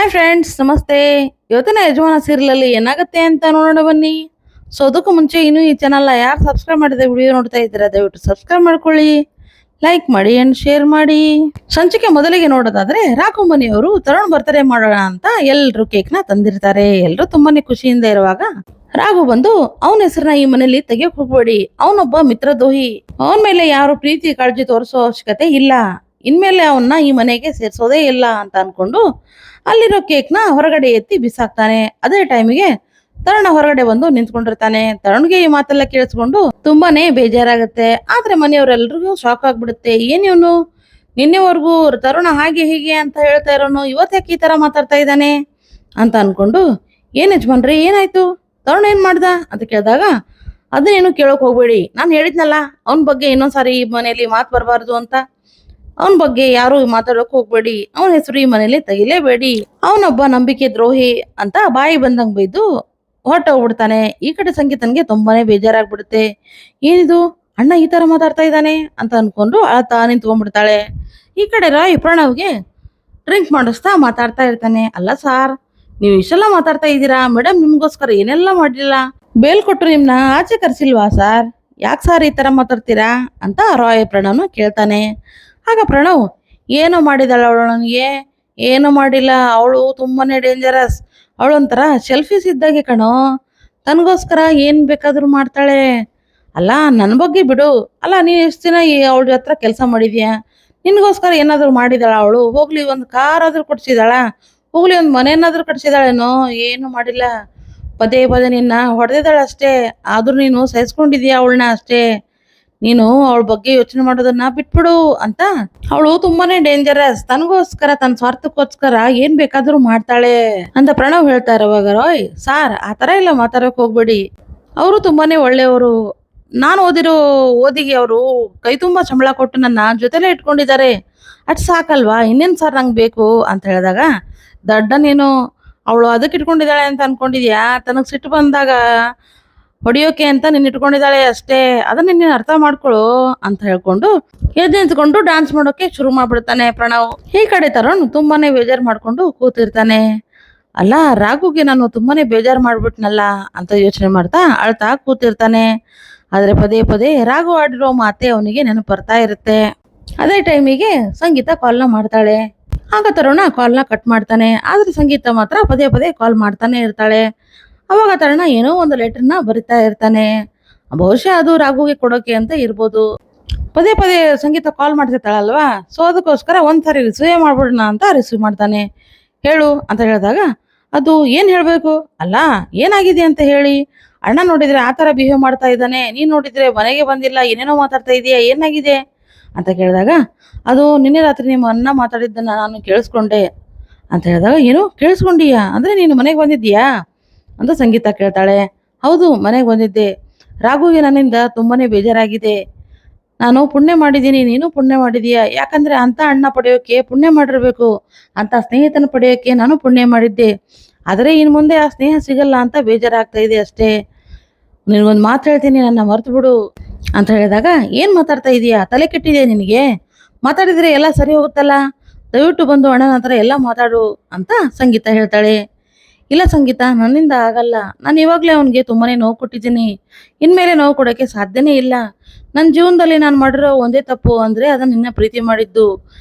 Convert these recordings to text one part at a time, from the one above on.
Hi friends, ನಮಸ್ತೆ. ಇವತ್ತಿನ ಯಜಮಾನ ಸೀರಿಯಲಲ್ಲಿ ಏನಾಗುತ್ತೆ ಅಂತ ನೋಡೋಣ ಬನ್ನಿ. ಸೊ ಅದಕ್ಕೂ ಮುಂಚೆ ಇನ್ನೂ ಈ ಚಾನಲ್ನ ಯಾರು ಸಬ್ಸ್ಕ್ರೈಬ್ ಮಾಡಿದ್ರೆ ವಿಡಿಯೋ ನೋಡ್ತಾ ಇದ್ದೀರಾ, ದಯವಿಟ್ಟು ಸಬ್ಸ್ಕ್ರೈಬ್ ಮಾಡ್ಕೊಳ್ಳಿ, ಲೈಕ್ ಮಾಡಿ ಅಂಡ್ ಶೇರ್ ಮಾಡಿ. ಸಂಚಿಕೆ ಮೊದಲಿಗೆ ನೋಡೋದಾದ್ರೆ, ರಾಘು ಮನೆಯವರು ತರುಣ್ ಬರ್ತ್ಡೇ ಮಾಡೋಣ ಅಂತ ಎಲ್ಲರೂ ಕೇಕ್ನ ತಂದಿರ್ತಾರೆ. ಎಲ್ಲರೂ ತುಂಬಾನೇ ಖುಷಿಯಿಂದ ಇರುವಾಗ ರಾಘು ಬಂದು ಅವನ ಹೆಸರನ್ನ ಈ ಮನೆಯಲ್ಲಿ ತೆಗಿಯಕ್ ಹೋಗ್ಬೇಡಿ, ಅವನೊಬ್ಬ ಮಿತ್ರದ್ರೋಹಿ, ಅವನ ಮೇಲೆ ಯಾರು ಪ್ರೀತಿ ಕಾಳಜಿ ತೋರಿಸೋ ಅವಶ್ಯಕತೆ ಇಲ್ಲ, ಇನ್ಮೇಲೆ ಅವನ್ನ ಈ ಮನೆಗೆ ಸೇರ್ಸೋದೇ ಇಲ್ಲ ಅಂತ ಅನ್ಕೊಂಡು ಅಲ್ಲಿರೋ ಕೇಕ್ನ ಹೊರಗಡೆ ಎತ್ತಿ ಬಿಸಾಕ್ತಾನೆ. ಅದೇ ಟೈಮಿಗೆ ತರುಣ ಹೊರಗಡೆ ಬಂದು ನಿಂತ್ಕೊಂಡಿರ್ತಾನೆ. ತರುಣ್ಗೆ ಈ ಮಾತೆಲ್ಲ ಕೇಳಿಸ್ಕೊಂಡು ತುಂಬಾನೇ ಬೇಜಾರಾಗುತ್ತೆ. ಆದ್ರೆ ಮನೆಯವರೆಲ್ರಿಗೂ ಶಾಕ್ ಆಗ್ಬಿಡುತ್ತೆ. ಏನ್ ಇವನು ನಿನ್ನೆವರೆಗೂ ತರುಣ ಹಾಗೆ ಹೀಗೆ ಅಂತ ಹೇಳ್ತಾ ಇರೋನು ಇವತ್ತು ಯಾಕೆ ಈ ತರ ಮಾತಾಡ್ತಾ ಇದ್ದಾನೆ ಅಂತ ಅನ್ಕೊಂಡು, ಏನ್ ಯಜಮಾನ್ರಿ ಏನಾಯ್ತು, ತರುಣ್ ಏನ್ ಮಾಡ್ದ ಅಂತ ಕೇಳಿದಾಗ, ಅದನ್ನೇನು ಕೇಳೋಕ್ ಹೋಗ್ಬೇಡಿ, ನಾನು ಹೇಳಿದ್ನಲ್ಲ ಅವನ ಬಗ್ಗೆ ಇನ್ನೊಂದ್ಸಾರಿ ಈ ಮನೆಯಲ್ಲಿ ಮಾತು ಬರಬಾರ್ದು ಅಂತ, ಅವನ ಬಗ್ಗೆ ಯಾರು ಮಾತಾಡೋಕ್ ಹೋಗ್ಬೇಡಿ, ಅವನ ಹೆಸರು ಈ ಮನೇಲಿ ತೆಗಿಲೇಬೇಡಿ, ಅವನೊಬ್ಬ ನಂಬಿಕೆ ದ್ರೋಹಿ ಅಂತ ಬಾಯಿ ಬಂದಂಗ್ ಬೈದು ಹೊರಟೋಗ್ಬಿಡ್ತಾನೆ. ಈ ಕಡೆ ಸಂಗೀತನ್ಗೆ ತುಂಬಾನೇ ಬೇಜಾರಾಗ್ಬಿಡುತ್ತೆ. ಏನಿದು ಅಣ್ಣ ಈ ತರ ಮಾತಾಡ್ತಾ ಇದ್ದಾನೆ ಅಂತ ಅನ್ಕೊಂಡು ಅಳ್ತಾ ನಿಂತ್ಕೊಂಡ್ಬಿಡ್ತಾಳೆ. ಈ ಕಡೆ ರಾಯ್ ಪ್ರಣವ್ಗೆ ಡ್ರಿಂಕ್ ಮಾಡಿಸ್ತಾ ಮಾತಾಡ್ತಾ ಇರ್ತಾನೆ. ಅಲ್ಲ ಸಾರ್, ನೀವು ಇಷ್ಟೆಲ್ಲ ಮಾತಾಡ್ತಾ ಇದ್ದೀರಾ, ಮೇಡಮ್ ನಿಮ್ಗೋಸ್ಕರ ಏನೆಲ್ಲ ಮಾಡಿಲ್ಲ, ಬೇಲ್ ಕೊಟ್ರು ನಿಮ್ನ ಆಚೆ ಕರ್ಸಿಲ್ವಾ ಸಾರ್, ಯಾಕೆ ಸಾರ್ ಈ ತರ ಮಾತಾಡ್ತೀರಾ ಅಂತ ರಾಯ್ ಪ್ರಣವ್ನ ಕೇಳ್ತಾನೆ. ಆಗ ಪ್ರಣವ್, ಏನು ಮಾಡಿದಾಳ ಅವಳು ನನಗೆ, ಏನು ಮಾಡಿಲ್ಲ, ಅವಳು ತುಂಬಾನೇ ಡೇಂಜರಸ್, ಅವಳು ಒಂಥರ ಸೆಲ್ಫಿಸ್ ಇದ್ದಾಗೆ ಕಣೋ, ತನಗೋಸ್ಕರ ಏನ್ ಬೇಕಾದ್ರೂ ಮಾಡ್ತಾಳೆ. ಅಲ್ಲ ನನ್ನ ಬಗ್ಗೆ ಬಿಡು, ಅಲ್ಲ ನೀನ್ ಎಷ್ಟು ದಿನ ಅವಳ ಹತ್ರ ಕೆಲಸ ಮಾಡಿದ್ಯಾ, ನಿನ್ಗೋಸ್ಕರ ಏನಾದ್ರು ಮಾಡಿದಾಳ ಅವಳು, ಹೋಗ್ಲಿ ಒಂದು ಕಾರ್ ಆದ್ರೂ ಕೊಡ್ಸಿದಾಳ, ಹೋಗ್ಲಿ ಒಂದು ಮನೆಯನ್ನಾದ್ರೂ ಕಟ್ಸಿದಾಳೇನೋ, ಏನು ಮಾಡಿಲ್ಲ, ಪದೇ ಪದೇ ನಿನ್ನ ಹೊಡೆದಿದ್ದಾಳ ಅಷ್ಟೇ, ಆದ್ರೂ ನೀನು ಸಹಿಸ್ಕೊಂಡಿದ್ಯಾ ಅವಳನ್ನ ಅಷ್ಟೇ, ನೀನು ಅವಳ ಬಗ್ಗೆ ಯೋಚನೆ ಮಾಡೋದನ್ನ ಬಿಟ್ಬಿಡು ಅಂತ, ಅವಳು ತುಂಬಾನೇ ಡೇಂಜರಸ್, ತನಗೋಸ್ಕರ ತನ್ನ ಸ್ವಾರ್ಥಕ್ಕೋಸ್ಕರ ಏನ್ ಬೇಕಾದ್ರೂ ಮಾಡ್ತಾಳೆ ಅಂತ ಪ್ರಣವ್ ಹೇಳ್ತಾ ಇರೋವಾಗ ರಾಯ್, ಸಾರ್ ಆತರ ಎಲ್ಲ ಮಾತಾಡಕ್ ಹೋಗ್ಬೇಡಿ, ಅವರು ತುಂಬಾನೇ ಒಳ್ಳೆಯವರು, ನಾನು ಓದಿರೋ ಓದಿಗೆ ಅವರು ಕೈ ತುಂಬಾ ಸಂಬಳ ಕೊಟ್ಟು ನನ್ನ ಜೊತೆಲೆ ಇಟ್ಕೊಂಡಿದ್ದಾರೆ, ಅಟ್ ಸಾಕಲ್ವಾ, ಇನ್ನೇನ್ ಸಾರ್ ನಂಗೆ ಬೇಕು ಅಂತ ಹೇಳಿದಾಗ, ದಡ್ಡ ನೀನು, ಅವಳು ಅದಕ್ಕೆ ಇಟ್ಕೊಂಡಿದ್ದಾಳೆ ಅಂತ ಅನ್ಕೊಂಡಿದ್ಯಾ, ತನಗ್ ಸಿಟ್ಟು ಬಂದಾಗ ಹೊಡಿಯೋಕೆ ಅಂತ ನಿನ್ನ ಇಟ್ಕೊಂಡಿದ್ದಾಳೆ ಅಷ್ಟೇ, ಅದನ್ನ ನೀನು ಅರ್ಥ ಮಾಡ್ಕೊಳು ಅಂತ ಹೇಳ್ಕೊಂಡು ಎದ್ದು ನಿಂತ್ಕೊಂಡು ಡಾನ್ಸ್ ಮಾಡೋಕೆ ಶುರು ಮಾಡ್ಬಿಡ್ತಾನೆ ಪ್ರಣವ್. ಈ ಕಡೆ ತರುಣ್ ತುಂಬಾನೇ ಬೇಜಾರ್ ಮಾಡ್ಕೊಂಡು ಕೂತಿರ್ತಾನೆ. ಅಲ್ಲ ರಾಘುಗೆ ನಾನು ತುಂಬಾನೇ ಬೇಜಾರ್ ಮಾಡ್ಬಿಟ್ನಲ್ಲ ಅಂತ ಯೋಚನೆ ಮಾಡ್ತಾ ಅಳ್ತಾ ಕೂತಿರ್ತಾನೆ. ಆದ್ರೆ ಪದೇ ಪದೇ ರಾಘು ಆಡಿರೋ ಮಾತೆ ಅವನಿಗೆ ನೆನಪು ಬರ್ತಾ ಇರುತ್ತೆ. ಅದೇ ಟೈಮಿಗೆ ಸಂಗೀತ ಕಾಲ್ನ ಮಾಡ್ತಾಳೆ. ಆಗ ತರುಣ ಕಾಲ್ನ ಕಟ್ ಮಾಡ್ತಾನೆ. ಆದ್ರೆ ಸಂಗೀತ ಮಾತ್ರ ಪದೇ ಪದೇ ಕಾಲ್ ಮಾಡ್ತಾನೆ ಇರ್ತಾಳೆ. ಅವಾಗ ತರುಣ ಏನೋ ಒಂದು ಲೆಟರ್ನ ಬರಿತಾ ಇರ್ತಾನೆ. ಬಹುಶಃ ಅದು ರಾಘುಗೆ ಕೊಡೋಕೆ ಅಂತ ಇರ್ಬೋದು. ಪದೇ ಪದೇ ಸಂಗೀತ ಕಾಲ್ ಮಾಡ್ತಿರ್ತಾಳಲ್ವಾ, ಸೊ ಅದಕ್ಕೋಸ್ಕರ ಒಂದ್ಸರಿ ರಿಸೀವ್ ಮಾಡ್ಬಿಡೋಣ ಅಂತ ರಿಸೀವ್ ಮಾಡ್ತಾನೆ. ಹೇಳು ಅಂತ ಹೇಳಿದಾಗ, ಅದು ಏನ್ ಹೇಳ್ಬೇಕು, ಅಲ್ಲ ಏನಾಗಿದೆ ಅಂತ ಹೇಳಿ, ಅಣ್ಣ ನೋಡಿದ್ರೆ ಆ ತರ ಬಿಹೇವ್ ಮಾಡ್ತಾ ಇದ್ದಾನೆ, ನೀನ್ ನೋಡಿದ್ರೆ ಮನೆಗೆ ಬಂದಿಲ್ಲ, ಏನೇನೋ ಮಾತಾಡ್ತಾ ಇದೀಯಾ, ಏನಾಗಿದೆ ಅಂತ ಕೇಳಿದಾಗ, ಅದು ನಿನ್ನೆ ರಾತ್ರಿ ನಿಮ್ಮ ಅಣ್ಣ ಮಾತಾಡಿದ್ದನ್ನ ನಾನು ಕೇಳಿಸ್ಕೊಂಡೆ ಅಂತ ಹೇಳಿದಾಗ, ಏನು ಕೇಳಿಸ್ಕೊಂಡಿಯಾ ಅಂದ್ರೆ ನೀನು ಮನೆಗೆ ಬಂದಿದ್ದೀಯಾ ಅಂತ ಸಂಗೀತ ಕೇಳ್ತಾಳೆ. ಹೌದು, ಮನೆಗೆ ಬಂದಿದ್ದೆ, ರಾಘುಗೆ ನನ್ನಿಂದ ತುಂಬಾನೇ ಬೇಜಾರಾಗಿದೆ, ನಾನು ಪುಣ್ಯ ಮಾಡಿದ್ದೀನಿ, ನೀನು ಪುಣ್ಯ ಮಾಡಿದೀಯಾ, ಯಾಕಂದ್ರೆ ಅಂತ ಅಣ್ಣ ಪಡೆಯೋಕೆ ಪುಣ್ಯ ಮಾಡಿರ್ಬೇಕು, ಅಂತ ಸ್ನೇಹಿತನ ಪಡೆಯೋಕೆ ನಾನು ಪುಣ್ಯ ಮಾಡಿದ್ದೆ, ಆದರೆ ಇನ್ನು ಮುಂದೆ ಆ ಸ್ನೇಹ ಸಿಗಲ್ಲ ಅಂತ ಬೇಜಾರಾಗ್ತಾ ಇದೆ ಅಷ್ಟೇ, ನಿನಗೊಂದು ಮಾತು ಹೇಳ್ತೀನಿ, ನನ್ನ ಮರ್ತು ಬಿಡು ಅಂತ ಹೇಳಿದಾಗ, ಏನ್ ಮಾತಾಡ್ತಾ ಇದೀಯಾ, ತಲೆ ಕೆಟ್ಟಿದೆ ನಿನಗೆ, ಮಾತಾಡಿದ್ರೆ ಎಲ್ಲ ಸರಿ ಹೋಗುತ್ತಲ್ಲ, ದಯವಿಟ್ಟು ಬಂದು ಅಣ್ಣನ ಹತ್ರ ಎಲ್ಲ ಮಾತಾಡು ಅಂತ ಸಂಗೀತ ಹೇಳ್ತಾಳೆ. ಇಲ್ಲ ಸಂಗೀತ, ನನ್ನಿಂದ ಆಗಲ್ಲ, ನಾನು ಇವಾಗಲೇ ಅವನಿಗೆ ತುಂಬಾನೇ ನೋವು ಕೊಟ್ಟಿದ್ದೀನಿ, ಇನ್ಮೇಲೆ ನೋವು ಕೊಡೋಕ್ಕೆ ಸಾಧ್ಯನೇ ಇಲ್ಲ, ನನ್ನ ಜೀವನದಲ್ಲಿ ನಾನು ಮಾಡಿರೋ ಒಂದೇ ತಪ್ಪು ಅಂದರೆ ಅದನ್ನು ನಿನ್ನ ಪ್ರೀತಿ ಮಾಡಿದ್ದು,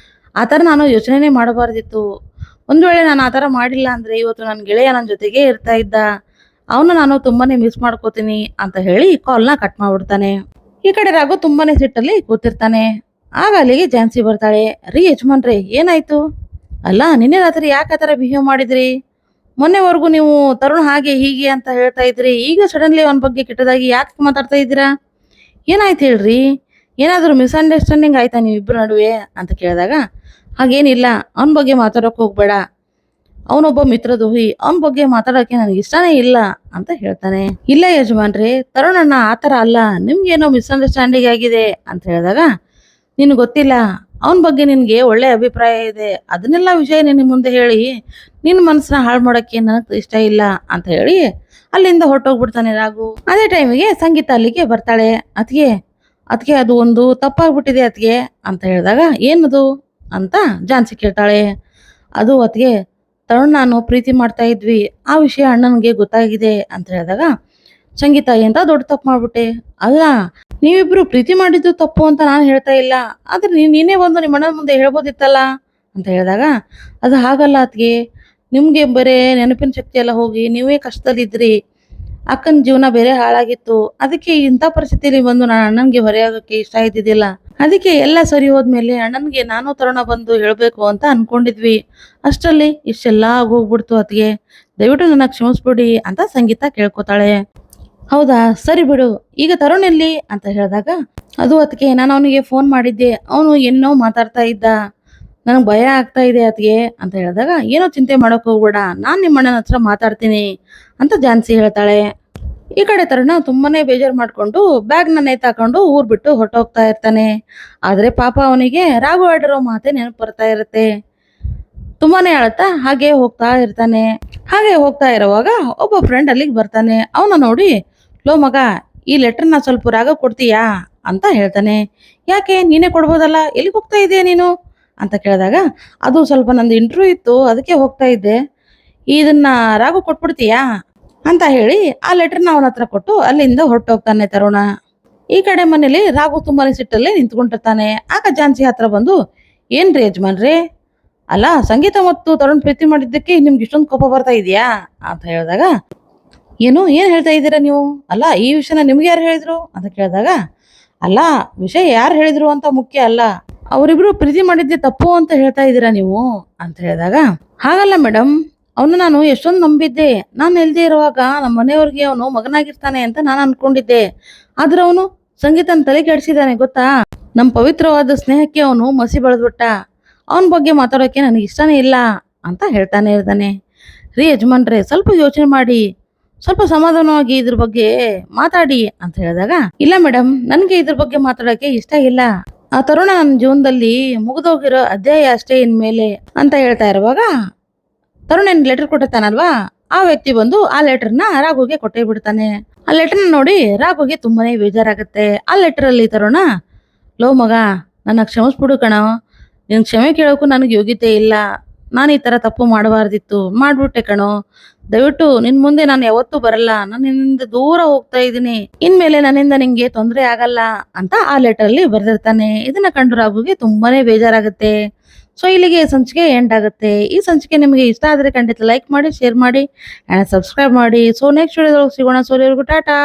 ಆ ಥರ ನಾನು ಯೋಚನೆನೇ ಮಾಡಬಾರ್ದಿತ್ತು, ಒಂದು ವೇಳೆ ನಾನು ಆ ಥರ ಮಾಡಿಲ್ಲ ಅಂದರೆ ಇವತ್ತು ನನ್ನ ಗೆಳೆಯ ನನ್ನ ಜೊತೆಗೇ ಇರ್ತಾ ಇದ್ದ, ಅವನು ನಾನು ತುಂಬಾನೇ ಮಿಸ್ ಮಾಡ್ಕೋತೀನಿ ಅಂತ ಹೇಳಿ ಕಾಲ್ನ ಕಟ್ ಮಾಡ್ಬಿಡ್ತಾನೆ. ಈ ಕಡೆ ರಾಘು ತುಂಬಾನೇ ಸಿಟ್ಟಲ್ಲಿ ಕೂತಿರ್ತಾನೆ. ಆಗ ಅಲ್ಲಿಗೆ ಝಾನ್ಸಿ ಬರ್ತಾಳೆ. ರೀ ಯಜಮಾನ್ರೆ ಏನಾಯ್ತು, ಅಲ್ಲ ನಿನ್ನೆ ರಾತ್ರಿ ಯಾಕೆ ಆ ಥರ ಬಿಹೇವ್ ಮಾಡಿದ್ರಿ, ಮೊನ್ನೆವರೆಗೂ ನೀವು ತರುಣ್ ಹಾಗೆ ಹೀಗೆ ಅಂತ ಹೇಳ್ತಾ ಇದ್ರಿ, ಈಗ ಸಡನ್ಲಿ ಅವನ ಬಗ್ಗೆ ಕೆಟ್ಟದಾಗಿ ಯಾಕೆ ಮಾತಾಡ್ತಾ ಇದ್ದೀರಾ, ಏನಾಯ್ತು ಹೇಳ್ರಿ, ಏನಾದರೂ ಮಿಸ್ಅಂಡರ್ಸ್ಟ್ಯಾಂಡಿಂಗ್ ಆಯ್ತಾ ನೀವಿಬ್ಬರ ನಡುವೆ ಅಂತ ಕೇಳಿದಾಗ, ಹಾಗೇನಿಲ್ಲ, ಅವನ ಬಗ್ಗೆ ಮಾತಾಡೋಕೆ ಹೋಗ್ಬೇಡ, ಅವನೊಬ್ಬ ಮಿತ್ರದ್ರೋಹಿ, ಅವನ ಬಗ್ಗೆ ಮಾತಾಡೋಕೆ ನನಗೆ ಇಷ್ಟನೇ ಇಲ್ಲ ಅಂತ ಹೇಳ್ತಾನೆ. ಇಲ್ಲ ಯಜಮಾನ್ರೆ, ತರುಣಣ್ಣ ಆ ಥರ ಅಲ್ಲ, ನಿಮ್ಗೇನೋ ಮಿಸ್ಅಂಡರ್ಸ್ಟ್ಯಾಂಡಿಂಗ್ ಆಗಿದೆ ಅಂತ ಹೇಳಿದಾಗ, ನಿನ್ಗೆ ಗೊತ್ತಿಲ್ಲ, ಅವನ ಬಗ್ಗೆ ನಿನಗೆ ಒಳ್ಳೆ ಅಭಿಪ್ರಾಯ ಇದೆ, ಅದನ್ನೆಲ್ಲ ವಿಷಯ ನಿನ್ನ ಮುಂದೆ ಹೇಳಿ ನಿನ್ನ ಮನಸ್ಸನ್ನ ಹಾಳು ಮಾಡೋಕ್ಕೆ ನನಗೆ ಇಷ್ಟ ಇಲ್ಲ ಅಂತ ಹೇಳಿ ಅಲ್ಲಿಂದ ಹೊರಟೋಗ್ಬಿಡ್ತಾನೆ ರಾಘು. ಅದೇ ಟೈಮಿಗೆ ಸಂಗೀತ ಅಲ್ಲಿಗೆ ಬರ್ತಾಳೆ. ಅದ್ಗೆ ಅದಕ್ಕೆ ಅದು ಒಂದು ತಪ್ಪಾಗ್ಬಿಟ್ಟಿದೆ ಅದ್ಗೆ ಅಂತ ಹೇಳಿದಾಗ, ಏನದು ಅಂತ ಜಾನ್ಸಿ ಕೇಳ್ತಾಳೆ. ಅದು ಅದಕ್ಕೆ ತರುಣ್ ನಾನು ಪ್ರೀತಿ ಮಾಡ್ತಾ ಇದ್ವಿ, ಆ ವಿಷಯ ಅಣ್ಣನಿಗೆ ಗೊತ್ತಾಗಿದೆ ಅಂತ ಹೇಳಿದಾಗ ಸಂಗೀತ ಎಂತ ದೊಡ್ಡ ತಪ್ಪು ಮಾಡ್ಬಿಟ್ಟೆ. ಅಲ್ಲ, ನೀವಿಬ್ರು ಪ್ರೀತಿ ಮಾಡಿದ್ದು ತಪ್ಪು ಅಂತ ನಾನು ಹೇಳ್ತಾ ಇಲ್ಲ, ಆದ್ರೆ ನೀನೇ ಬಂದು ನಿಮ್ಮ ಅಣ್ಣನ ಮುಂದೆ ಹೇಳ್ಬೋದಿತ್ತಲ್ಲ ಅಂತ ಹೇಳಿದಾಗ ಅದು ಹಾಗಲ್ಲ ಅತ್ಗೆ, ನಿಮ್ಗೆ ಬರೇ ನೆನಪಿನ ಶಕ್ತಿ ಎಲ್ಲ ಹೋಗಿ ನೀವೇ ಕಷ್ಟದಲ್ಲಿದ್ರಿ, ಅಕ್ಕನ ಜೀವನ ಬೇರೆ ಹಾಳಾಗಿತ್ತು, ಅದಕ್ಕೆ ಇಂಥ ಪರಿಸ್ಥಿತಿಯಲ್ಲಿ ಬಂದು ನಾನು ಅಣ್ಣನ್ಗೆ ಹೊರೆಯಾಗಕ್ಕೆ ಇಷ್ಟ ಇದ್ದಿದ್ದಿಲ್ಲ, ಅದಕ್ಕೆ ಎಲ್ಲ ಸರಿ ಹೋದ್ಮೇಲೆ ಅಣ್ಣನ್ಗೆ ನಾನು ತರುಣ ಬಂದು ಹೇಳ್ಬೇಕು ಅಂತ ಅನ್ಕೊಂಡಿದ್ವಿ, ಅಷ್ಟರಲ್ಲಿ ಇಷ್ಟೆಲ್ಲ ಆಗೋಗ್ಬಿಡ್ತು ಅತ್ಗೆ, ದಯವಿಟ್ಟು ನನ್ನ ಕ್ಷಮಿಸ್ಬಿಡಿ ಅಂತ ಸಂಗೀತ ಕೇಳ್ಕೊತಾಳೆ. ಹೌದಾ, ಸರಿ ಬಿಡು, ಈಗ ತರುಣ್ ಎಲ್ಲಿ ಅಂತ ಹೇಳಿದಾಗ ಅದು ಅತ್ಗೆ ನಾನು ಅವನಿಗೆ ಫೋನ್ ಮಾಡಿದ್ದೆ, ಅವನು ಏನೋ ಮಾತಾಡ್ತಾ ಇದ್ದ, ನನಗೆ ಭಯ ಆಗ್ತಾ ಇದೆ ಅತ್ಗೆ ಅಂತ ಹೇಳಿದಾಗ ಏನೋ ಚಿಂತೆ ಮಾಡೋಕೆ ಹೋಗ್ಬೇಡ, ನಾನು ನಿಮ್ಮ ಅಣ್ಣನ ಹತ್ರ ಮಾತಾಡ್ತೀನಿ ಅಂತ ಜಾನ್ಸಿ ಹೇಳ್ತಾಳೆ. ಈ ಕಡೆ ತರುಣ ತುಂಬಾನೇ ಬೇಜಾರು ಮಾಡ್ಕೊಂಡು ಬ್ಯಾಗ್ನ ನೇತಾಕೊಂಡು ಊರ್ ಬಿಟ್ಟು ಹೊರಟೋಗ್ತಾ ಇರ್ತಾನೆ. ಆದ್ರೆ ಪಾಪ ಅವನಿಗೆ ರಾಘು ಆಡಿರೋ ಮಾತೆ ನೆನಪು ಬರ್ತಾ ಇರುತ್ತೆ. ತುಂಬಾನೇ ಅಳ್ತಾ ಹಾಗೆ ಹೋಗ್ತಾ ಇರ್ತಾನೆ. ಹಾಗೆ ಹೋಗ್ತಾ ಇರುವಾಗ ಒಬ್ಬ ಫ್ರೆಂಡ್ ಅಲ್ಲಿಗೆ ಬರ್ತಾನೆ. ಅವನ ನೋಡಿ, ಲೋ ಮಗ, ಈ ಲೆಟರ್ನ ಸ್ವಲ್ಪ ರಾಘವ್ ಕೊಡ್ತೀಯಾ ಅಂತ ಹೇಳ್ತಾನೆ. ಯಾಕೆ, ನೀನೇ ಕೊಡ್ಬೋದಲ್ಲ, ಎಲ್ಲಿಗೆ ಹೋಗ್ತಾ ಇದೆಯಾ ನೀನು ಅಂತ ಕೇಳಿದಾಗ ಅದು ಸ್ವಲ್ಪ ನಂದು ಇಂಟರ್ವ್ಯೂ ಇತ್ತು, ಅದಕ್ಕೆ ಹೋಗ್ತಾ ಇದ್ದೆ, ಇದನ್ನ ರಾಘು ಕೊಟ್ಬಿಡ್ತೀಯಾ ಅಂತ ಹೇಳಿ ಆ ಲೆಟರ್ನ ಅವನ ಹತ್ರ ಕೊಟ್ಟು ಅಲ್ಲಿಂದ ಹೊರಟೋಗ್ತಾನೆ ತರುಣ. ಈ ಕಡೆ ಮನೇಲಿ ರಾಘು ತುಂಬಾನೇ ಸಿಟ್ಟಲ್ಲೇ ನಿಂತ್ಕೊಂಡಿರ್ತಾನೆ. ಆಗ ಜಾನ್ಸಿ ಹತ್ರ ಬಂದು, ಏನ್ರಿ ಯಜಮಾನ್ರಿ, ಅಲ್ಲ ಸಂಗೀತ ಮತ್ತು ತರುಣ್ ಪ್ರೀತಿ ಮಾಡಿದ್ದಕ್ಕೆ ನಿಮ್ಗೆ ಇಷ್ಟೊಂದು ಕೋಪ ಬರ್ತಾ ಇದೆಯಾ ಅಂತ ಹೇಳಿದಾಗ ಏನ್ ಹೇಳ್ತಾ ಇದ್ದೀರಾ ನೀವು, ಅಲ್ಲ ಈ ವಿಷಯನ ನಿಮ್ಗೆ ಯಾರು ಹೇಳಿದ್ರು ಅಂತ ಕೇಳಿದಾಗ ಅಲ್ಲ, ವಿಷಯ ಯಾರು ಹೇಳಿದ್ರು ಅಂತ ಮುಖ್ಯ ಅಲ್ಲ, ಅವರಿಬ್ರು ಪ್ರೀತಿ ಮಾಡಿದ್ದೆ ತಪ್ಪು ಅಂತ ಹೇಳ್ತಾ ಇದ್ದೀರಾ ನೀವು ಅಂತ ಹೇಳಿದಾಗ ಹಾಗಲ್ಲ ಮೇಡಮ್, ಅವನು ನಾನು ಎಷ್ಟೊಂದು ನಂಬಿದ್ದೆ, ನಾನು ಇಲ್ದೇ ಇರುವಾಗ ನಮ್ಮ ಮನೆಯವ್ರಿಗೆ ಅವನು ಮಗನಾಗಿರ್ತಾನೆ ಅಂತ ನಾನು ಅನ್ಕೊಂಡಿದ್ದೆ, ಆದ್ರೆ ಅವನು ಸಂಗೀತನ ತಲೆ ಕೆಡಿಸಿದಾನೆ ಗೊತ್ತಾ, ನಮ್ಮ ಪವಿತ್ರವಾದ ಸ್ನೇಹಕ್ಕೆ ಅವನು ಮಸಿ ಬೆಳೆದ್ಬಿಟ್ಟ, ಅವನ ಬಗ್ಗೆ ಮಾತಾಡೋಕೆ ನನಗೆ ಇಷ್ಟನೇ ಇಲ್ಲ ಅಂತ ಹೇಳ್ತಾನೆ ಇರ್ತಾನೆ. ರೀ ಯಜಮಾನ್ರೆ, ಸ್ವಲ್ಪ ಯೋಚನೆ ಮಾಡಿ, ಸ್ವಲ್ಪ ಸಮಾಧಾನವಾಗಿ ಇದ್ರ ಬಗ್ಗೆ ಮಾತಾಡಿ ಅಂತ ಹೇಳಿದಾಗ ಇಲ್ಲ ಮೇಡಮ್, ನನಗೆ ಇದ್ರ ಬಗ್ಗೆ ಮಾತಾಡೋಕೆ ಇಷ್ಟ ಇಲ್ಲ, ಆ ತರುಣ ನನ್ನ ಜೀವನದಲ್ಲಿ ಮುಗಿದೋಗಿರೋ ಅಧ್ಯಾಯ ಅಷ್ಟೇ ಇನ್ಮೇಲೆ ಅಂತ ಹೇಳ್ತಾ ಇರುವಾಗ ತರುಣ್ ಏನ್ ಲೆಟರ್ ಕೊಟ್ಟಿರ್ತಾನಲ್ವಾ, ಆ ವ್ಯಕ್ತಿ ಬಂದು ಆ ಲೆಟರ್ನ ರಾಘುಗೆ ಕೊಟ್ಟೇ ಬಿಡ್ತಾನೆ. ಆ ಲೆಟರ್ನ ನೋಡಿ ರಾಘುಗೆ ತುಂಬಾನೇ ಬೇಜಾರಾಗುತ್ತೆ. ಆ ಲೆಟರ್ ಅಲ್ಲಿ ತರುಣ, ಲೋ ಮಗ, ನನ್ನ ಕ್ಷಮಿಸ್ಬಿಡು ಕಣೋ, ನಿನ್ ಕ್ಷಮೆ ಕೇಳೋಕ್ಕೂ ನನಗೆ ಯೋಗ್ಯತೆ ಇಲ್ಲ, ನಾನು ಈ ತರ ತಪ್ಪು ಮಾಡಬಾರ್ದಿತ್ತು, ಮಾಡ್ಬಿಟ್ಟೆ ಕಣೋ, ದಯವಿಟ್ಟು ನಿನ್ ಮುಂದೆ ನಾನು ಯಾವತ್ತೂ ಬರಲ್ಲ, ನಾನು ನಿನ್ನಿಂದ ದೂರ ಹೋಗ್ತಾ ಇದ್ದೀನಿ, ಇನ್ಮೇಲೆ ನನ್ನಿಂದ ನಿಂಗೆ ತೊಂದರೆ ಆಗಲ್ಲ ಅಂತ ಆ ಲೆಟರ್ ಅಲ್ಲಿ ಬರೆದಿರ್ತಾನೆ. ಇದನ್ನ ಕಂಡು ರಾಘುಗೆ ತುಂಬಾನೇ ಬೇಜಾರಾಗುತ್ತೆ. ಸೊ ಇಲ್ಲಿಗೆ ಸಂಚಿಕೆ ಎಂಡ್ ಆಗುತ್ತೆ. ಈ ಸಂಚಿಕೆ ನಿಮಗೆ ಇಷ್ಟ ಆದ್ರೆ ಖಂಡಿತ ಲೈಕ್ ಮಾಡಿ, ಶೇರ್ ಮಾಡಿ ಅಂಡ್ ಸಬ್ಸ್ಕ್ರೈಬ್ ಮಾಡಿ. ಸೊ ನೆಕ್ಸ್ಟ್ ವಿಡಿಯೋದೊಳಗೆ ಸಿಗೋಣ. ಸೊ ಟಾಟಾ.